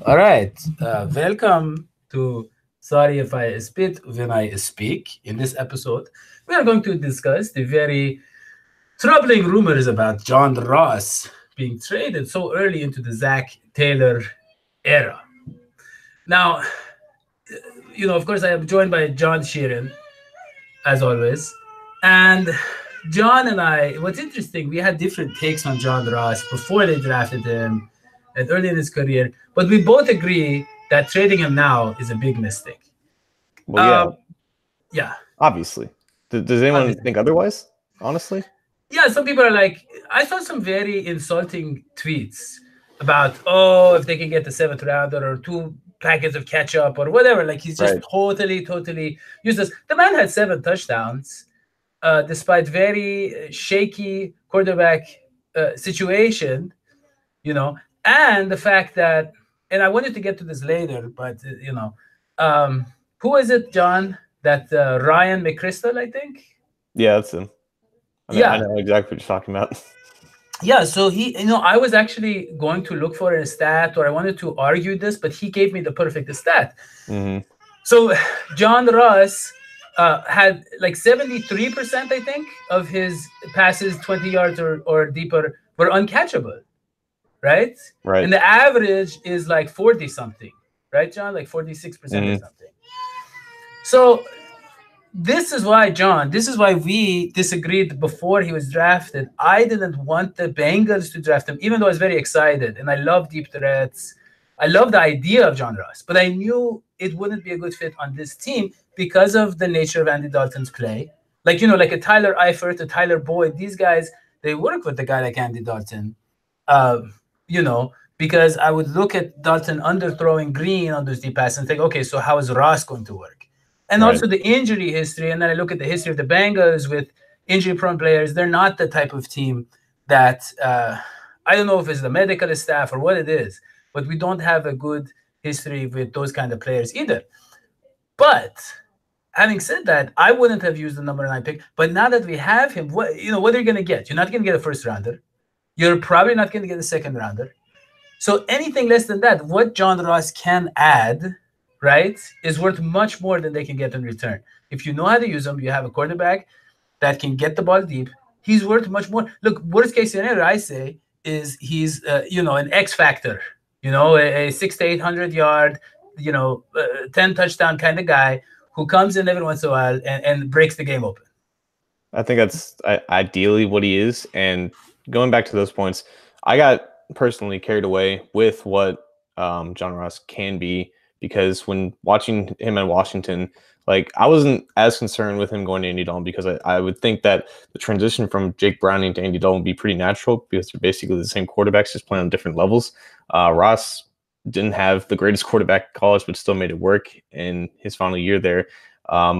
All right. Welcome to Sorry If I Spit When I Speak. In this episode, we are going to discuss the very troubling rumors about John Ross being traded so early into the Zach Taylor era. Now, of course, I am joined by John Sheeran, as always. And John and I, what's interesting, we had different takes on John Ross before they drafted him and early in his career, but we both agree that trading him now is a big mistake. Well, yeah, Yeah, obviously. Does anyone obviously. think otherwise? Honestly, Yeah, some people are like, I saw some very insulting tweets about, oh, if they can get the seventh rounder or two packets of ketchup or whatever. Like, he's just Right. totally useless. The man had 7 touchdowns despite very shaky quarterback situation, and the fact that, and I wanted to get to this later, but, um, who is it, John? That Ryan McChrystal, I think? yeah, that's him. I Yeah. know exactly what you're talking about. Yeah, so I was actually going to look for a stat or I wanted to argue this, but he gave me the perfect stat. Mm-hmm. So John Ross had like 73%, I think, of his passes 20 yards or deeper were uncatchable, right? Right. And the average is like 40 something, right, John? Like 46% or something. So this is why, John, this is why we disagreed before he was drafted. I didn't want the Bengals to draft him, even though I was very excited and I love deep threats. I love the idea of John Ross, but I knew it wouldn't be a good fit on this team because of the nature of Andy Dalton's play. Like, like a Tyler Eifert, a Tyler Boyd, these guys, they work with a guy like Andy Dalton, because I would look at Dalton underthrowing Green on those deep passes and think, okay, so how is Ross going to work? And Right. also the injury history. And then I look at the history of the Bengals with injury-prone players. They're not the type of team that I don't know if it's the medical staff or what it is, but we don't have a good history with those kind of players either. But having said that, I wouldn't have used the number 9 pick. But now that we have him, what are you going to get? You're not going to get a first rounder. You're probably not going to get a second rounder. So anything less than that, what John Ross can add, right, is worth much more than they can get in return. If you know how to use them, you have a quarterback that can get the ball deep. He's worth much more. Look, worst case scenario, I say, is he's an X factor. A 6 to 800 yard, 10 touchdown kind of guy who comes in every once in a while and breaks the game open. I think that's ideally what he is. And going back to those points, I got personally carried away with what John Ross can be, because when watching him in Washington, like, I wasn't as concerned with him going to Andy Dalton, because I would think that the transition from Jake Browning to Andy Dalton would be pretty natural because they're basically the same quarterbacks, just playing on different levels. Ross didn't have the greatest quarterback in college, but still made it work in his final year there.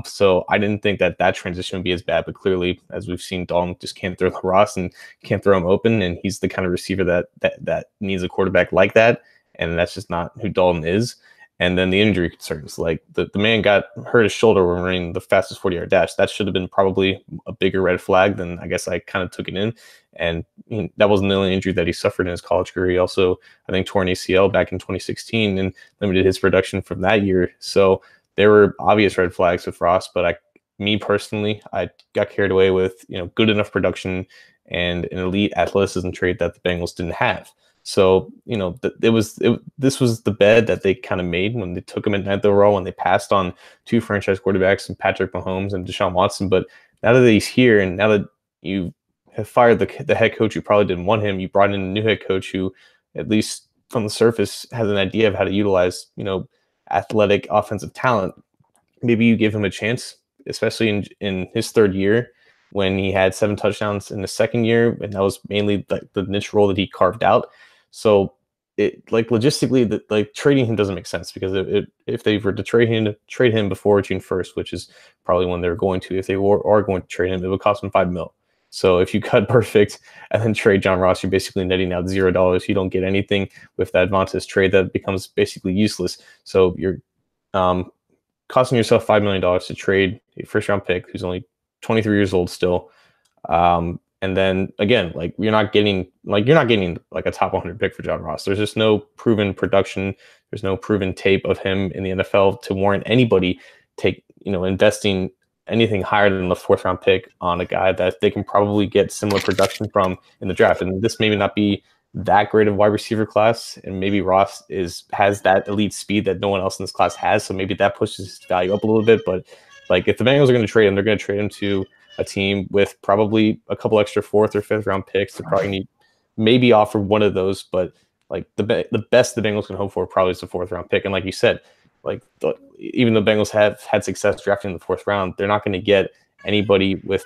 So I didn't think that transition would be as bad, but clearly, as we've seen, Dalton just can't throw the Ross and can't throw him open, and he's the kind of receiver that needs a quarterback like that, and that's just not who Dalton is. And then the injury concerns, like the man got hurt his shoulder when running the fastest 40-yard dash. That should have been probably a bigger red flag than I guess I kind of took it in. And that wasn't the only injury that he suffered in his college career. He also, I think, tore an ACL back in 2016 and limited his production from that year. So there were obvious red flags with Ross, but me personally, I got carried away with good enough production and an elite athleticism trait that the Bengals didn't have. So this was the bed that they kind of made when they took him at 9th overall, when they passed on 2 franchise quarterbacks and Patrick Mahomes and Deshaun Watson. But now that he's here, and now that you have fired the head coach who probably didn't want him, you brought in a new head coach who, at least from the surface, has an idea of how to utilize athletic offensive talent. Maybe you give him a chance, especially in his 3rd year, when he had 7 touchdowns in the 2nd year, and that was mainly the niche role that he carved out. So logistically, trading him doesn't make sense, because if they were to trade him before June 1st, which is probably when they're going to, if they are going to trade him, it would cost them $5 million. So if you cut Perfect and then trade John Ross, you're basically netting out $0. You don't get anything with that Vontaze trade. That becomes basically useless. So you're costing yourself $5 million to trade a first-round pick who's only 23 years old still, And then again, like you're not getting like a top 100 pick for John Ross. There's just no proven production. There's no proven tape of him in the NFL to warrant anybody investing anything higher than the 4th round pick on a guy that they can probably get similar production from in the draft. And this may not be that great of wide receiver class, and maybe Ross has that elite speed that no one else in this class has. So maybe that pushes his value up a little bit. But like if the Bengals are going to trade him, they're going to trade him to a team with probably a couple extra 4th or 5th round picks. They probably need maybe offer one of those, but like the best the Bengals can hope for probably is the 4th round pick. And like you said, like even though Bengals have had success drafting in the 4th round, they're not going to get anybody with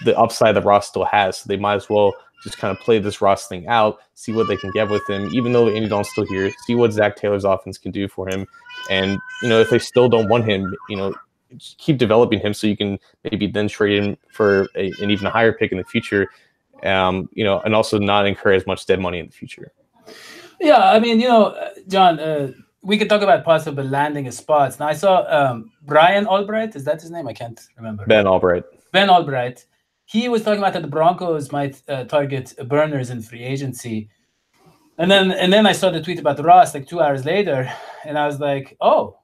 the upside that Ross still has. So they might as well just kind of play this Ross thing out, see what they can get with him, even though Andy Dalton's still here, see what Zach Taylor's offense can do for him. And, if they still don't want him, keep developing him so you can maybe then trade him for an even higher pick in the future, and also not incur as much dead money in the future. Yeah, I mean, John, we could talk about possible landing spots. Now, I saw Brian Albright. Is that his name? I can't remember. Ben Albright. He was talking about that the Broncos might target burners in free agency. And then I saw the tweet about Ross like 2 hours later, and I was like, oh.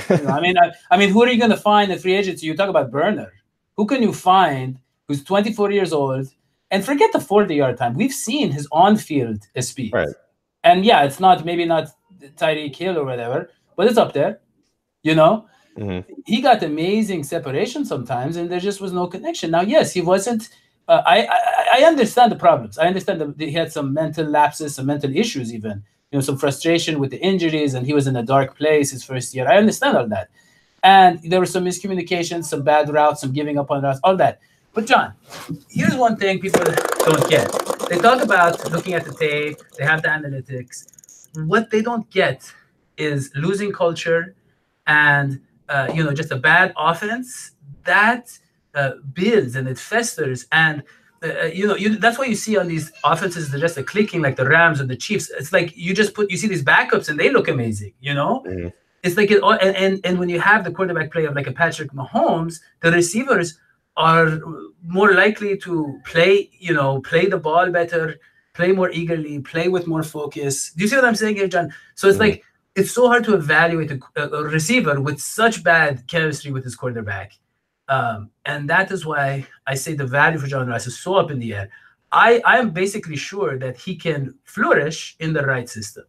I mean, who are you going to find in free agency? You talk about burner. Who can you find who's 24 years old? And forget the 40-yard time. We've seen his on-field speed. Right. And yeah, it's maybe not Tyreek Hill or whatever, but it's up there. Mm-hmm. He got amazing separation sometimes, and there just was no connection. Now, yes, he wasn't. I understand the problems. I understand that he had some mental lapses, some mental issues, even some frustration with the injuries, and he was in a dark place his first year. I understand all that, and there were some miscommunications, some bad routes, some giving up on routes, all that. But John, here's one thing people don't get. They talk about looking at the tape. They have the analytics. What they don't get is losing culture and just a bad offense that builds and it festers. And that's why you see on these offenses they're just clicking like the Rams and the Chiefs. It's like you see these backups and they look amazing. Mm-hmm. It's like and when you have the quarterback play of like a Patrick Mahomes, the receivers are more likely to play the ball better, play more eagerly, play with more focus. Do you see what I'm saying here, John? So it's like it's so hard to evaluate a receiver with such bad chemistry with his quarterback. And that is why I say the value for John Ross is so up in the air. I am basically sure that he can flourish in the right system,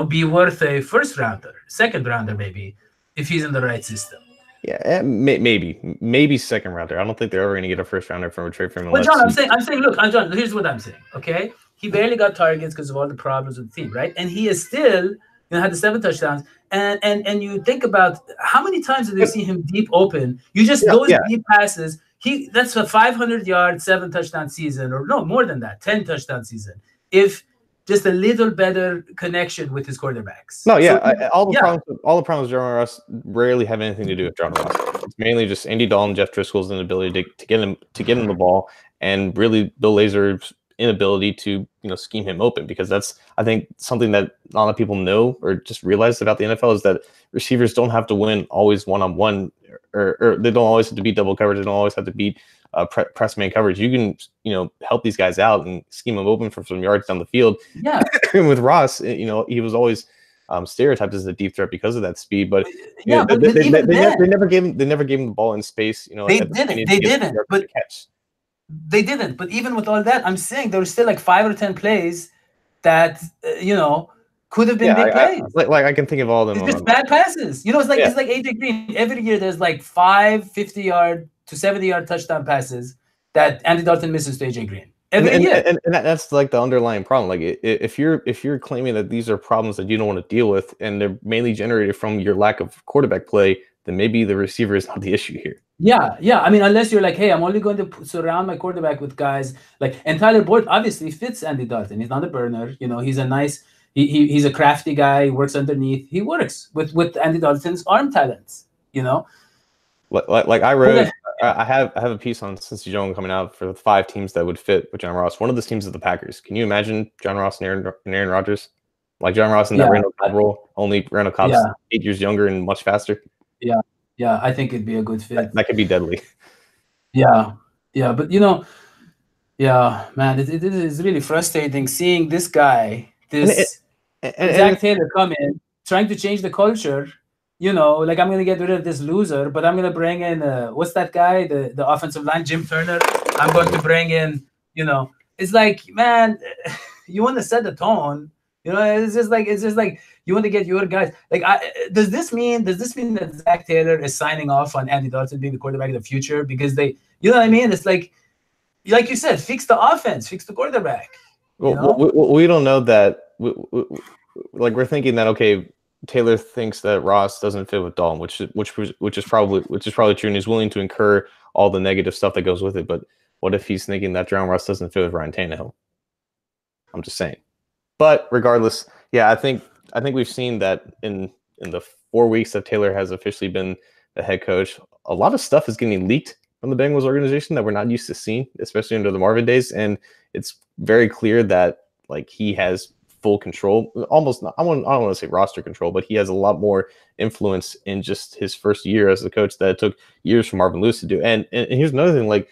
be worth a 1st rounder, 2nd rounder, maybe, if he's in the right system. Yeah, maybe 2nd rounder. I don't think they're ever going to get a 1st rounder from a trade for him. Well, John, I'm saying, look, John, here's what I'm saying, okay? He barely got targets because of all the problems with the team, right? And he is still, had the 7 touchdowns. And you think about how many times did they see him deep open? Those deep passes. That's a 500-yard, 7 touchdown season, or no, more than that, 10 touchdown season. If just a little better connection with his quarterbacks. No, yeah, all the problems with John Ross rarely have anything to do with John Ross. It's mainly just Andy Dalton, Jeff Driscoll's inability to get him the ball, and really Bill Lazor's inability to scheme him open, because that's, I think, something that a lot of people know or just realize about the NFL is that receivers don't have to win always one-on-one, or they don't always have to beat double coverage. They don't always have to beat press man coverage. You can help these guys out and scheme them open for some yards down the field. Yeah. And with Ross, he was always stereotyped as a deep threat because of that speed, but they never gave him the ball in space. They didn't. But even with all that, I'm saying there were still like 5 or 10 plays that could have been big plays. I can think of all of them. It's just bad passes. It's like AJ Green. Every year there's like 5 50-yard to 70-yard touchdown passes that Andy Dalton misses to AJ Green. Every year. And that's like the underlying problem. Like if you're claiming that these are problems that you don't want to deal with, and they're mainly generated from your lack of quarterback play, then maybe the receiver is not the issue here. Yeah. I mean, unless you're like, hey, I'm only going to surround my quarterback with guys and Tyler Boyd obviously fits Andy Dalton. He's not a burner. He's a nice, he's a crafty guy. He works underneath. He works with Andy Dalton's arm talents. Like I wrote, I have a piece on Cincy Jones coming out for the 5 teams that would fit with John Ross. One of those teams is the Packers. Can you imagine John Ross and Aaron Rodgers? Like John Ross in that Randall Cobb role, only Randall Cobb's 8 years younger and much faster. Yeah, I think it'd be a good fit. That could be deadly. Yeah, but Yeah, man, it is really frustrating seeing this guy, And it, this and Zach Taylor come in, trying to change the culture. You know, like I'm gonna get rid of this loser, but I'm gonna bring in what's that guy, the offensive line, Jim Turner. I'm going to bring in, you know, it's like, man, you want to set the tone. You know, it's just like you want to get your guys. Like, does this mean that Zach Taylor is signing off on Andy Dalton being the quarterback of the future because they, you know what I mean? It's like you said, fix the offense, fix the quarterback. You well, know? we don't know that. Like we're thinking that okay, Taylor thinks that Ross doesn't fit with Dalton, which is probably true, and he's willing to incur all the negative stuff that goes with it. But what if he's thinking that John Ross doesn't fit with Ryan Tannehill? I'm just saying. But regardless, yeah, I think we've seen that in the 4 weeks that Taylor has officially been the head coach, a lot of stuff is getting leaked from the Bengals organization that we're not used to seeing, especially under the Marvin days. And it's very clear that like he has full control, almost not, I don't want to say roster control, but he has a lot more influence in just his first year as a coach that it took years for Marvin Lewis to do. And here's another thing, like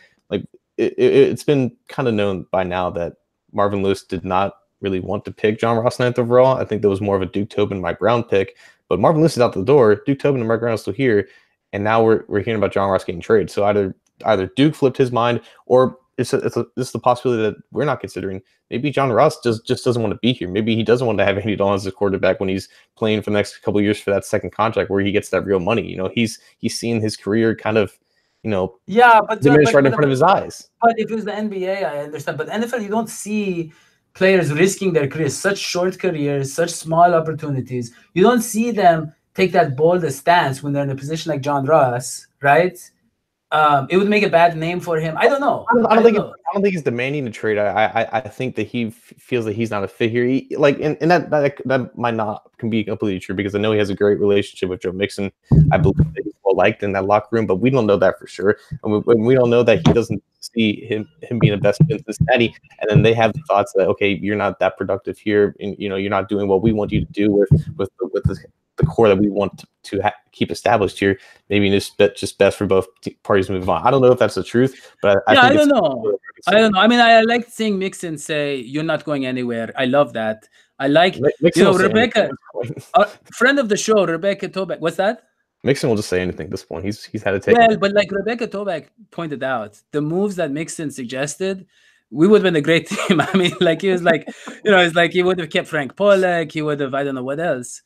it's been kind of known by now that Marvin Lewis did not really want to pick John Ross ninth overall. I think there was more of a Duke Tobin, Mike Brown pick. But Marvin Lewis is out the door. Duke Tobin and Mike Brown are still here, and now we're hearing about John Ross getting traded. So either Duke flipped his mind, or it's the possibility that we're not considering. Maybe John Ross just doesn't want to be here. Maybe he doesn't want to have Andy Dalton as his quarterback when he's playing for the next couple of years for that second contract where he gets that real money. You know, he's seen his career kind of, Yeah, but diminish right in front of his eyes. But if it was the NBA, I understand. But NFL, you don't see players risking their careers, such short careers, such small opportunities. You don't see them take that bold stance when they're in a position like John Ross, right? It would make a bad name for him. I don't know. I I don't don't think know. I don't think he's demanding a trade. I think that he feels that he's not a fit here. And that might not can be completely true because I know he has a great relationship with Joe Mixon. I believe that he's well liked in that locker room, but we don't know that for sure. And we don't know that he doesn't see him being the best fit in Cincinnati. And then they have the thoughts that okay, you're not that productive here, and you're not doing what we want you to do with the core that we want to keep established here. Maybe it's just best for both parties to move on. I don't know if that's the truth, but I Yeah, think I it's. don't know. I don't know. I mean, I like seeing Mixon say, "You're not going anywhere." I love that. I like, Mixon will say Rebecca, anything at this point. friend of the show, Rebecca Toback. What's that? Mixon will just say anything at this point. He's had to take. Well, but like Rebecca Toback pointed out, the moves that Mixon suggested, we would have been a great team. I mean, like he was like, it's like he would have kept Frank Pollock. He would have, I don't know what else.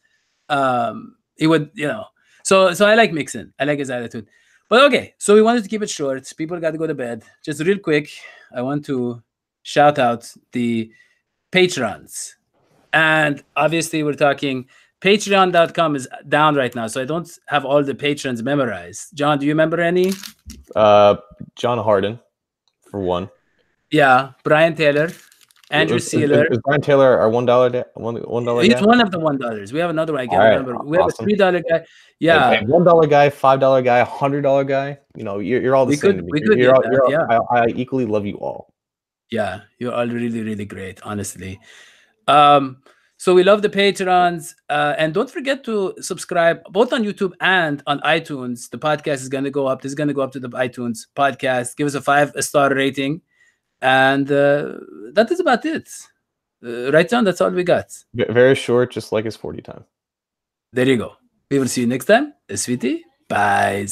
He would, So I like Mixon. I like his attitude. But okay, so we wanted to keep it short. People got to go to bed. Just real quick, I want to shout out the patrons. And obviously, we're talking patreon.com is down right now. So I don't have all the patrons memorized. John, do you remember any? John Harden, for one. Yeah, Brian Taylor, Andrew Sealer. Is Brian Taylor our $1 $1 He's guy? one of the $1. We have another one. I can't remember. We have awesome. a $3 guy. Yeah, and $1 guy, $5 guy, $100 guy. You're all the same to me. I equally love you all. Yeah, you're all really, really great, honestly. So we love the patrons, and don't forget to subscribe both on YouTube and on iTunes. The podcast is going to go up. This is going to go up to the iTunes podcast. Give us a 5-star rating, and that is about it. Right, John? That's all we got. Very short, just like his 40 time. There you go. We will see you next time. Sweetie. Bye.